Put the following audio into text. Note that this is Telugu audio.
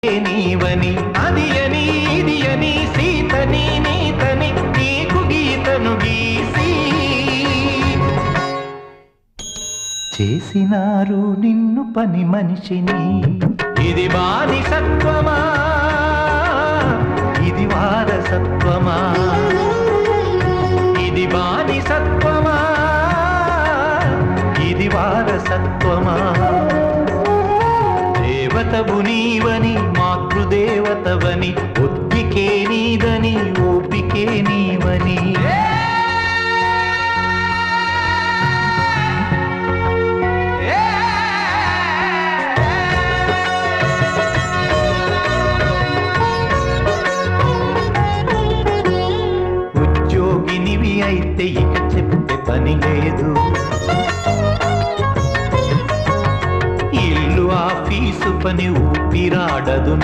నీవని అది అని ఇది అని సీతని నీతని నీకు గీతను గీసి చేసినారు నిన్ను పని మనిషిని. ఇది బానిసత్వమా, ఇది వారసత్వమా, ఇది బానిసత్వమా, ఇది వారసత్వమా. దేవతవు నీవని మాతృదేవతవని ఒత్తికే నీదని ఓపికే నీవని. ఉద్యోగినివి అయితే ఇక చెప్పే పని లేదు, ఇల్లు ఆఫీసు పని ఊపిరాడదు.